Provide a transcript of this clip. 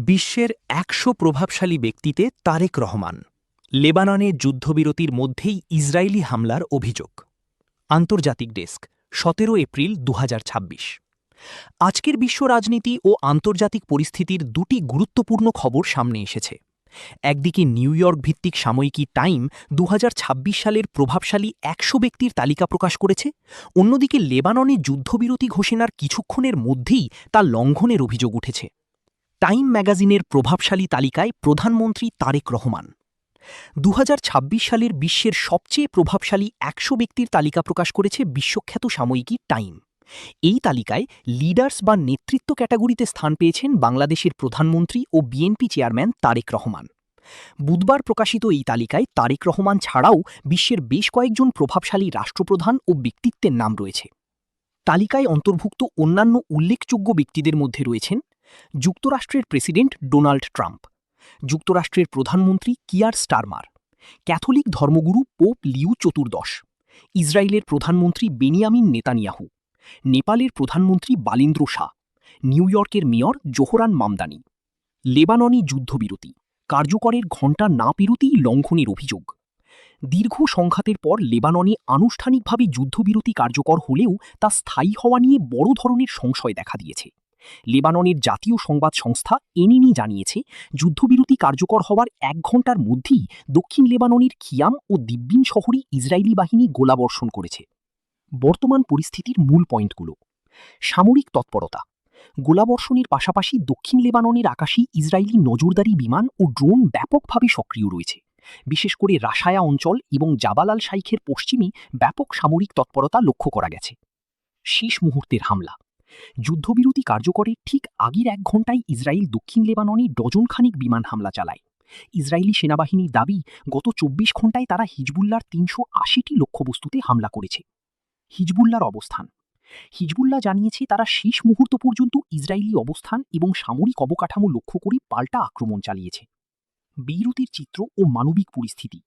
বিশ্বের ১০০ প্রভাবশালী ব্যক্তিতে তারেক রহমান। লেবাননে যুদ্ধবিরতির মধ্যেই ইসরায়েলি হামলার অভিযোগ। আন্তর্জাতিক ডেস্ক, ১৭ এপ্রিল ২০২৬। আজকের বিশ্ব রাজনীতি ও আন্তর্জাতিক পরিস্থিতির দুটি গুরুত্বপূর্ণ খবর সামনে এসেছে। একদিকে নিউ ইয়র্ক ভিত্তিক সাময়িকী টাইম ২০২৬ সালের প্রভাবশালী ১০০ ব্যক্তির তালিকা প্রকাশ করেছে, অন্যদিকে লেবাননে যুদ্ধবিরতি ঘোষণার কিছুক্ষণের মধ্যেই তা লঙ্ঘনের অভিযোগ উঠেছে। টাইম ম্যাগাজিনের প্রভাবশালী তালিকায় প্রধানমন্ত্রী তারেক রহমান। ২০২৬ সালের বিশ্বের সবচেয়ে প্রভাবশালী ১০০ ব্যক্তির তালিকা প্রকাশ করেছে বিশ্বখ্যাত সাময়িকী টাইম। এই তালিকায় লিডার্স বা নেতৃত্ব ক্যাটাগরিতে স্থান পেয়েছেন বাংলাদেশের প্রধানমন্ত্রী ও বিএনপি চেয়ারম্যান তারেক রহমান। বুধবার প্রকাশিত এই তালিকায় তারেক রহমান ছাড়াও বিশ্বের বেশ কয়েকজন প্রভাবশালী রাষ্ট্রপ্রধান ও ব্যক্তিত্বের নাম রয়েছে। তালিকায় অন্তর্ভুক্ত অন্যান্য উল্লেখযোগ্য ব্যক্তিদের মধ্যে রয়েছেন যুক্তরাষ্ট্রের প্রেসিডেন্ট ডোনাল্ড ট্রাম্প, যুক্তরাষ্ট্রের প্রধানমন্ত্রী কিয়ার স্টারমার, ক্যাথলিক ধর্মগুরু পোপ লিও চতুর্দশ, ইসরায়েলের প্রধানমন্ত্রী বেনিয়ামিন নেতানিয়াহু, নেপালের প্রধানমন্ত্রী বালিন্দ্র শাহ, নিউ ইয়র্কের মেয়র জোহরান মামদানি। লেবাননি যুদ্ধবিরতি কার্যকরের ঘণ্টা না পেরোতেই লঙ্ঘনের অভিযোগ। দীর্ঘ সংঘাতের পর লেবাননে আনুষ্ঠানিকভাবে যুদ্ধবিরতি কার্যকর হলেও তা স্থায়ী হওয়া নিয়ে বড় ধরনের সংশয় দেখা দিয়েছে। লেবাননের জাতীয় সংবাদ সংস্থা এনএনই জানিয়েছে, যুদ্ধবিরতি কার্যকর হওয়ার ১ ঘণ্টার মধ্যেই দক্ষিণ লেবাননের খিয়াম ও দিব্বিন শহরে ইসরায়েলি বাহিনী গোলাবর্ষণ করেছে। বর্তমান পরিস্থিতির মূল পয়েন্টগুলো: সামরিক তৎপরতা। গোলাবর্ষণের পাশাপাশি দক্ষিণ লেবাননের আকাশে ইসরায়েলি নজরদারি বিমান ও ড্রোন ব্যাপকভাবে সক্রিয় রয়েছে। বিশেষ করে রাশায়া অঞ্চল এবং জাবাল আল শাইখের পশ্চিমে ব্যাপক সামরিক তৎপরতা লক্ষ্য করা গেছে। শেষ মুহূর্তের হামলা। যুদ্ধবিরতি কার্যকরের ঠিক আগের ১ ঘণ্টায় ইসরায়েল দক্ষিণ লেবাননে ডজনখানেক বিমান হামলা চালায়। ইসরায়েলি সেনাবাহিনীর দাবি, গত ২৪ ঘণ্টায় তারা হিজবুল্লাহর ৩৮০টি লক্ষ্যবস্তুতে হামলা করেছে। হিজবুল্লাহর অবস্থান। হিজবুল্লাহ জানিয়েছে তারা শেষ মুহূর্ত পর্যন্ত ইসরায়েলি অবস্থান এবং সামরিক অবকাঠামো লক্ষ্য করে পাল্টা আক্রমণ চালিয়েছে। বেইরুতের চিত্র ও মানবিক পরিস্থিতি।